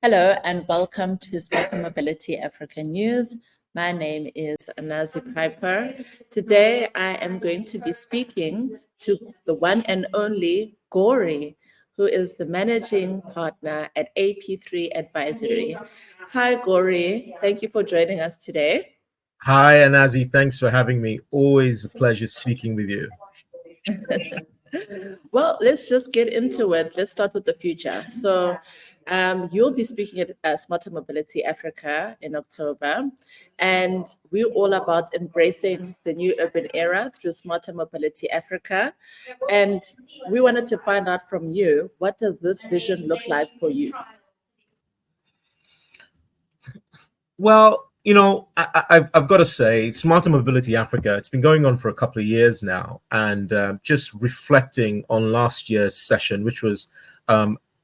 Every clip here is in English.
Hello and welcome to Smart Mobility Africa News. My name is Anazi Piper. Today I am going to be speaking to the one and only Gori, who is the managing partner at AP3 Advisory. Hi, Gori. Thank you for joining us today. Hi, Anazi. Thanks for having me. Always a pleasure speaking with you. Well, let's just get into it. Let's start with the future. So, you'll be speaking at Smarter Mobility Africa in October, and we're all about embracing the new urban era through Smarter Mobility Africa. And we wanted to find out from you, what does this vision look like for you? Well, I've got to say, Smarter Mobility Africa, it's been going on for a couple of years now, and just reflecting on last year's session, which was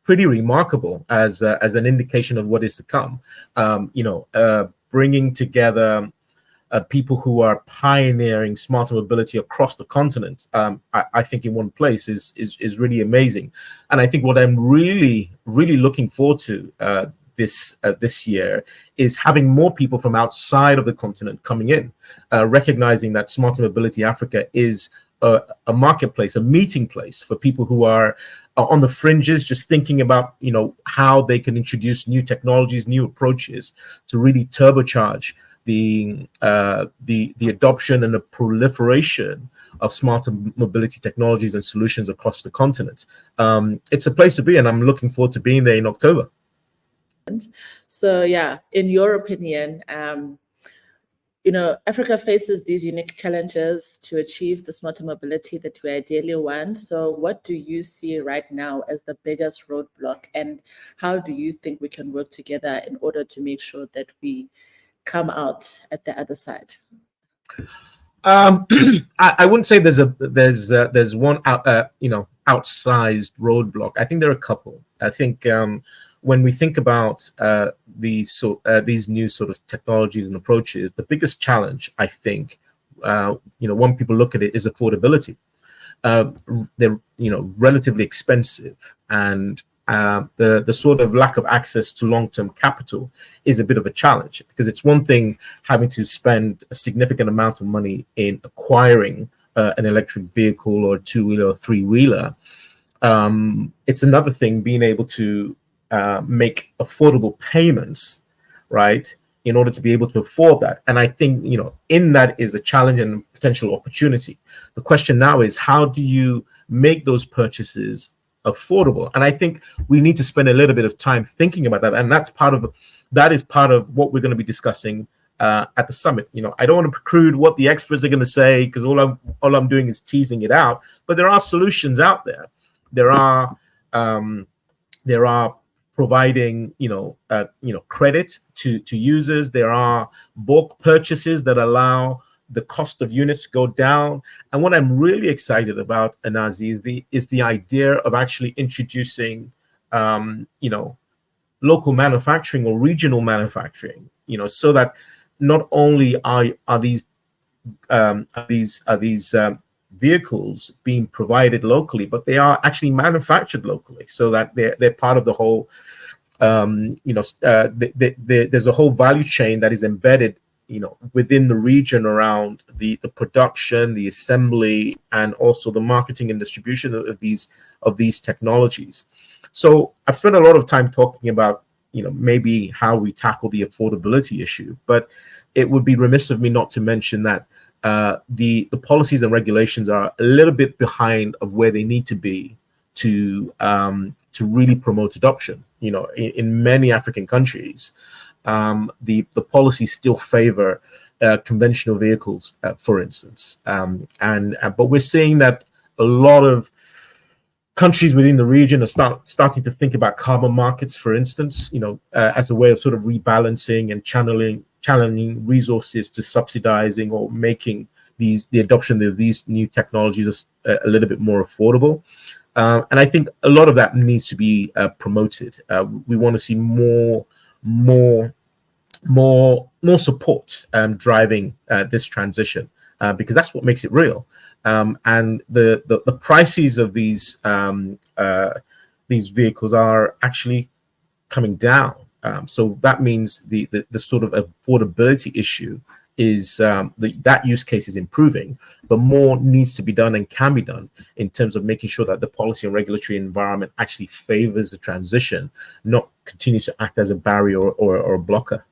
pretty remarkable as an indication of what is to come. Bringing together people who are pioneering smarter mobility across the continent, I think in one place is really amazing. And I think what I'm really looking forward to this year is having more people from outside of the continent coming in, recognizing that Smarter Mobility Africa is a marketplace, a meeting place for people who are on the fringes, just thinking about how they can introduce new technologies, new approaches to really turbocharge the adoption and the proliferation of smarter mobility technologies and solutions across the continent. It's a place to be, and I'm looking forward to being there in October. So, yeah, in your opinion, Africa faces these unique challenges to achieve the smarter mobility that we ideally want. So what do you see right now as the biggest roadblock, and how do you think we can work together in order to make sure that we come out at the other side? I wouldn't say there's one outsized roadblock. I think there are a couple. I think when we think about these new sort of technologies and approaches, the biggest challenge, I think, when people look at it, is affordability. They're relatively expensive, and the sort of lack of access to long-term capital is a bit of a challenge, because it's one thing having to spend a significant amount of money in acquiring an electric vehicle or a two-wheeler or three-wheeler. It's another thing being able to make affordable payments, right, in order to be able to afford that. And I think, in that is a challenge and potential opportunity. The question now is, how do you make those purchases affordable? And I think we need to spend a little bit of time thinking about that. And that is part of what we're going to be discussing at the summit. I don't want to preclude what the experts are going to say, because all I'm doing is teasing it out. But there are solutions out there. There are providing credit to users. There are bulk purchases that allow the cost of units to go down. And what I'm really excited about, Anazi, is the idea of actually introducing local manufacturing or regional manufacturing, so that not only are these vehicles being provided locally, but they are actually manufactured locally, so that they're part of the whole there's a whole value chain that is embedded within the region around the production, the assembly, and also the marketing and distribution of these technologies. So I've spent a lot of time talking about maybe how we tackle the affordability issue, but it would be remiss of me not to mention that the policies and regulations are a little bit behind of where they need to be to really promote adoption. In many African countries, the policies still favor conventional vehicles, for instance, but we're seeing that a lot of countries within the region are starting to think about carbon markets, for instance, as a way of sort of rebalancing and channeling resources to subsidizing or making the adoption of these new technologies a little bit more affordable. And I think a lot of that needs to be promoted. We want to see more support driving this transition, because that's what makes it real. And the prices of these vehicles are actually coming down. So that means the sort of affordability issue is that use case is improving, but more needs to be done and can be done in terms of making sure that the policy and regulatory environment actually favors the transition, not continues to act as a barrier or a blocker.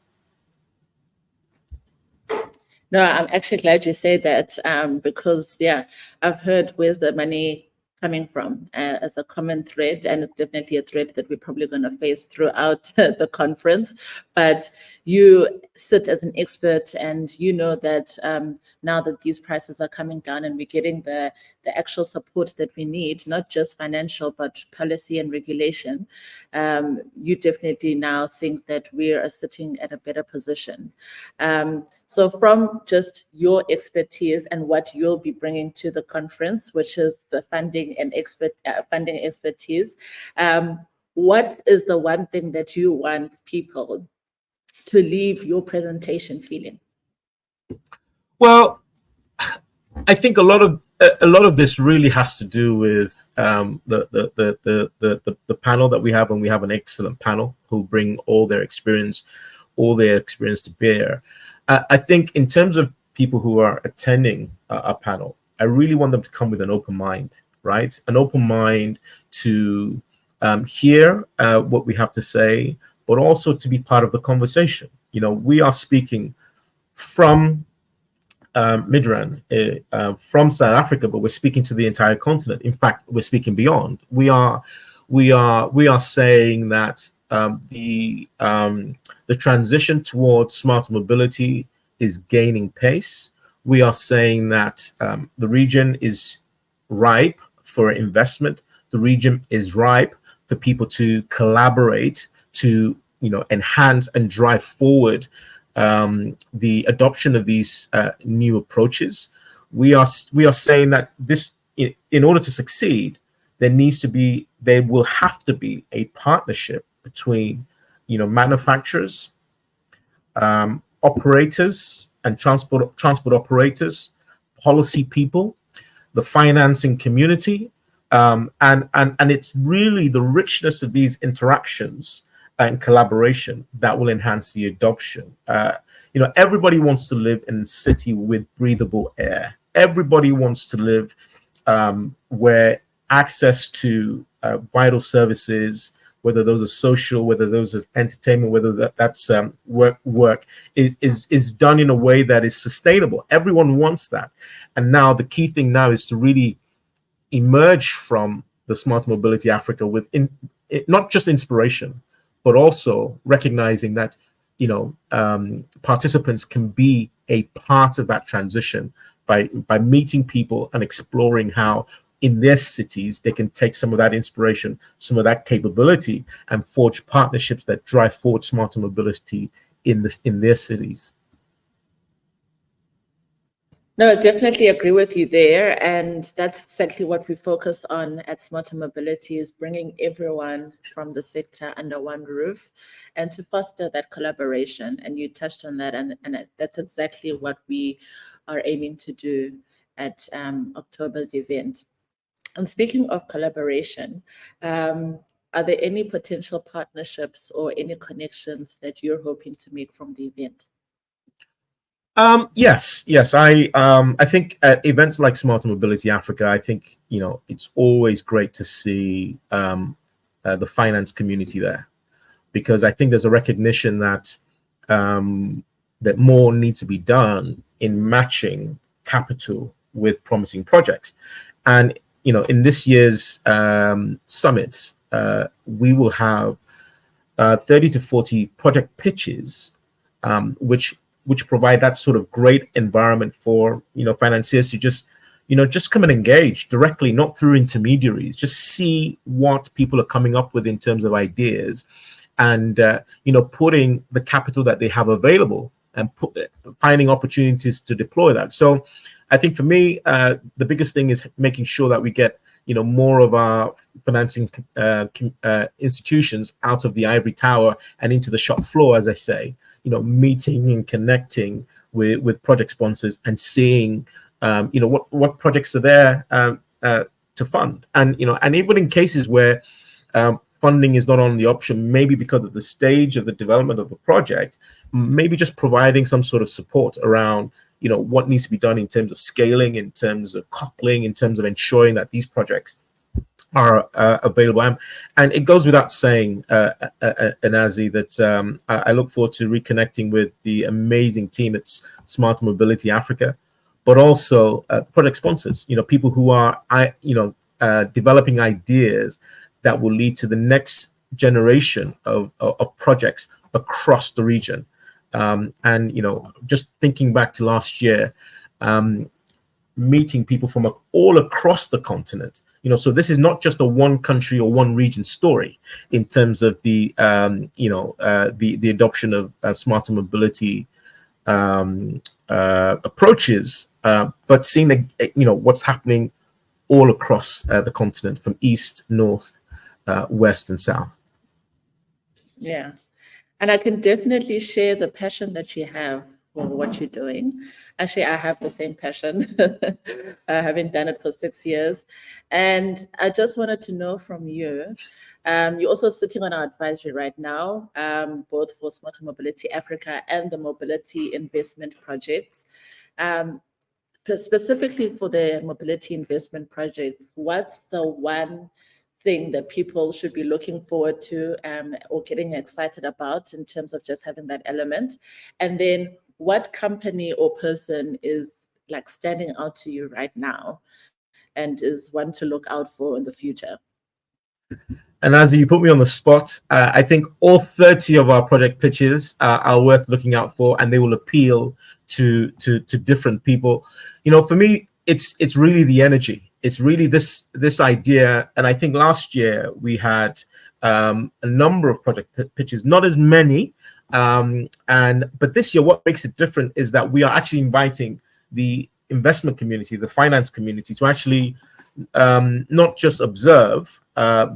No, I'm actually glad you say that, because, yeah, I've heard where's the money coming from as a common thread, and it's definitely a thread that we're probably going to face throughout the conference. But you sit as an expert, and you know that now that these prices are coming down and we're getting the actual support that we need, not just financial, but policy and regulation, you definitely now think that we are sitting at a better position. So from just your expertise and what you'll be bringing to the conference, which is the funding and funding expertise, what is the one thing that you want people to leave your presentation feeling? Well, I think a lot of this really has to do with the panel that we have, and we have an excellent panel who bring all their experience to bear. I think in terms of people who are attending a panel, I really want them to come with an open mind, right? An open mind to hear what we have to say, but also to be part of the conversation. You know, we are speaking from Midrand, from South Africa, but we're speaking to the entire continent. In fact, we're speaking beyond. We are saying that the transition towards smart mobility is gaining pace. We are saying that the region is ripe for investment. The region is ripe for people to collaborate to, enhance and drive forward the adoption of these new approaches. We are saying that this, in order to succeed, there will have to be a partnership between, manufacturers, operators and transport operators, policy people, the financing community, and it's really the richness of these interactions and collaboration that will enhance the adoption. Everybody wants to live in a city with breathable air. Everybody wants to live where access to vital services, whether those are social, whether those are entertainment, whether that's work is done in a way that is sustainable. Everyone wants that. And now the key thing now is to really emerge from the Smart Mobility Africa with not just inspiration, but also recognizing that, participants can be a part of that transition by meeting people and exploring how in their cities they can take some of that inspiration, some of that capability, and forge partnerships that drive forward smarter mobility in their cities. No, I definitely agree with you there. And that's exactly what we focus on at Smarter Mobility, is bringing everyone from the sector under one roof and to foster that collaboration. And you touched on that, and that's exactly what we are aiming to do at October's event. And speaking of collaboration, are there any potential partnerships or any connections that you're hoping to make from the event? Yes. I think at events like Smarter Mobility Africa, I think it's always great to see the finance community there, because I think there's a recognition that that more needs to be done in matching capital with promising projects. And in this year's summit, we will have 30 to 40 project pitches, which provide that sort of great environment for financiers to just come and engage directly, not through intermediaries. Just see what people are coming up with in terms of ideas, and putting the capital that they have available and finding opportunities to deploy that. So I think for me, the biggest thing is making sure that we get more of our financing institutions out of the ivory tower and into the shop floor, as I say. Meeting and connecting with project sponsors and seeing, what projects are there to fund, and even in cases where funding is not on the option, maybe because of the stage of the development of the project, maybe just providing some sort of support around, what needs to be done in terms of scaling, in terms of coupling, in terms of ensuring that these projects are available. And it goes without saying, Anazi, that I look forward to reconnecting with the amazing team at Smart Mobility Africa, but also project sponsors, people who are, developing ideas that will lead to the next generation of projects across the region. And, just thinking back to last year, meeting people from all across the continent, so this is not just a one country or one region story in terms of the the adoption of smarter mobility approaches, but seeing what's happening all across the continent, from east, north, west, and south. Yeah. And I can definitely share the passion that you have for what you're doing. Actually, I have the same passion, having done it for 6 years. And I just wanted to know from you, you're also sitting on our advisory right now, both for Smarter Mobility Africa and the mobility investment projects. Specifically for the mobility investment projects, what's the one thing that people should be looking forward to or getting excited about in terms of just having that element? And then what company or person is like standing out to you right now and is one to look out for in the future? And as you put me on the spot, I think all 30 of our project pitches are worth looking out for, and they will appeal to different people. For me, it's really the energy. It's really this idea. And I think last year we had a number of project pitches, not as many. But this year, what makes it different is that we are actually inviting the investment community, the finance community, to actually not just observe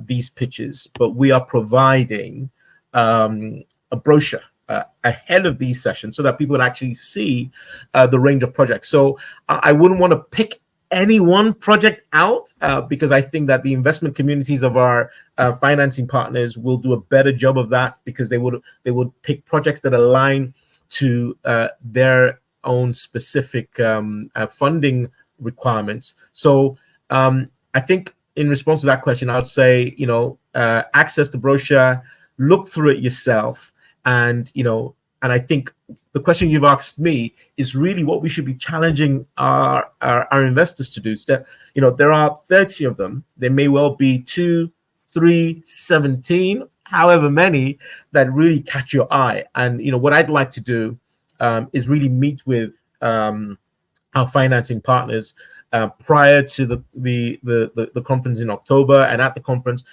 these pitches, but we are providing a brochure ahead of these sessions so that people would actually see the range of projects. So I wouldn't want to pick any one project out because I think that the investment communities of our financing partners will do a better job of that, because they would pick projects that align to their own specific funding requirements. So I think in response to that question, I would say, access the brochure, look through it yourself. And I think the question you've asked me is really what we should be challenging our investors to do. So that, there are 30 of them. There may well be 2, 3, 17, however many that really catch your eye. And, what I'd like to do is really meet with our financing partners prior to the conference in October, and at the conference,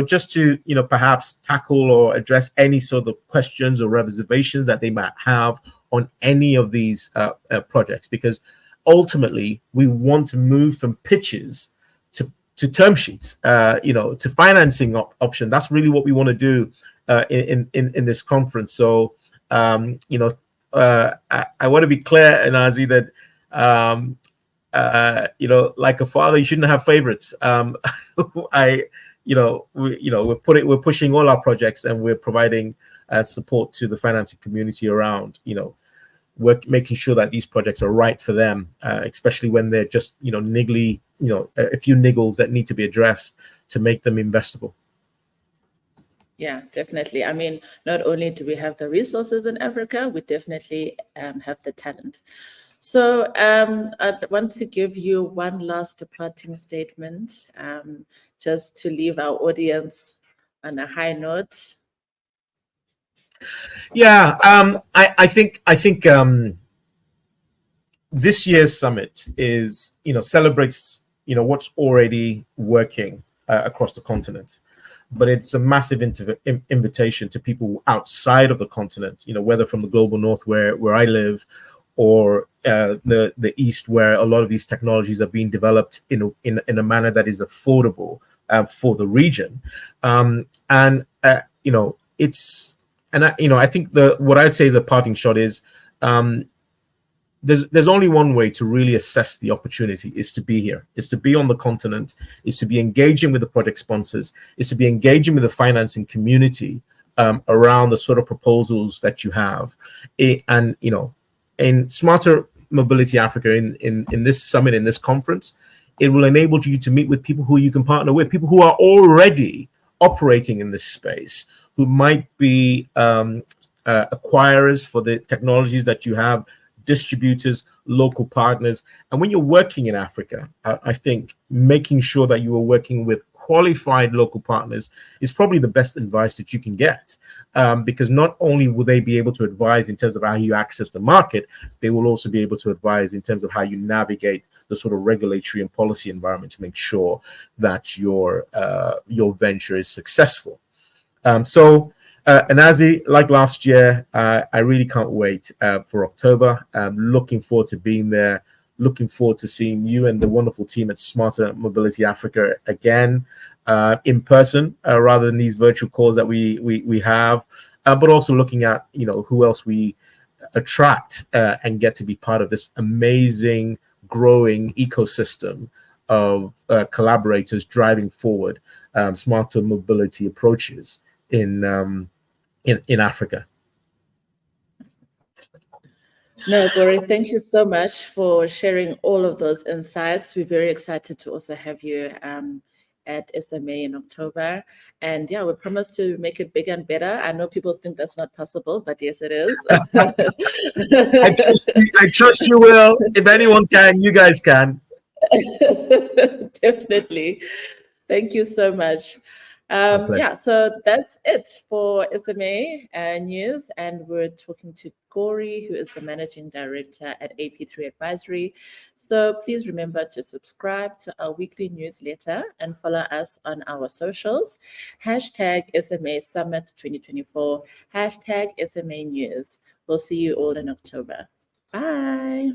just to perhaps tackle or address any sort of questions or reservations that they might have on any of these projects, because ultimately we want to move from pitches to term sheets, to financing option. That's really what we want to do in this conference. So I want to be clear, Nazi, that like a father, you shouldn't have favorites. We're pushing all our projects, and we're providing support to the financing community around, making sure that these projects are right for them, especially when they're just, niggly, a few niggles that need to be addressed to make them investable. Yeah, definitely. I mean, not only do we have the resources in Africa, we definitely have the talent. So I want to give you one last departing statement, just to leave our audience on a high note. Yeah, I think this year's summit is, celebrates, what's already working across the continent, but it's a massive invitation to people outside of the continent, whether from the global north where I live, or the east, where a lot of these technologies are being developed in a manner that is affordable for the region. I think what I'd say as a parting shot is, there's only one way to really assess the opportunity, is to be here, is to be on the continent, is to be engaging with the project sponsors, is to be engaging with the financing community around the sort of proposals that you have. And, you know, in Smarter Mobility Africa, in this summit, in this conference, it will enable you to meet with people who you can partner with, people who are already operating in this space, who might be acquirers for the technologies that you have, distributors, local partners. And when you're working in Africa, I think making sure that you are working with qualified local partners is probably the best advice that you can get, because not only will they be able to advise in terms of how you access the market, they will also be able to advise in terms of how you navigate the sort of regulatory and policy environment to make sure that your venture is successful. Anazi, like last year, I really can't wait for October. I'm looking forward to being there, looking forward to seeing you and the wonderful team at Smarter Mobility Africa again in person, rather than these virtual calls that we have, but also looking at, you know, who else we attract and get to be part of this amazing growing ecosystem of collaborators driving forward smarter mobility approaches in Africa. No, Gori, thank you so much for sharing all of those insights. We're very excited to also have you at SMA in October. And yeah, we promise to make it bigger and better. I know people think that's not possible, but yes, it is. I trust you will. If anyone can, you guys can. Definitely. Thank you so much. Yeah, so that's it for SMA News. And we're talking to Gori, who is the Managing Director at AP3 Advisory. So please remember to subscribe to our weekly newsletter and follow us on our socials. # SMA Summit 2024, # SMA News. We'll see you all in October. Bye.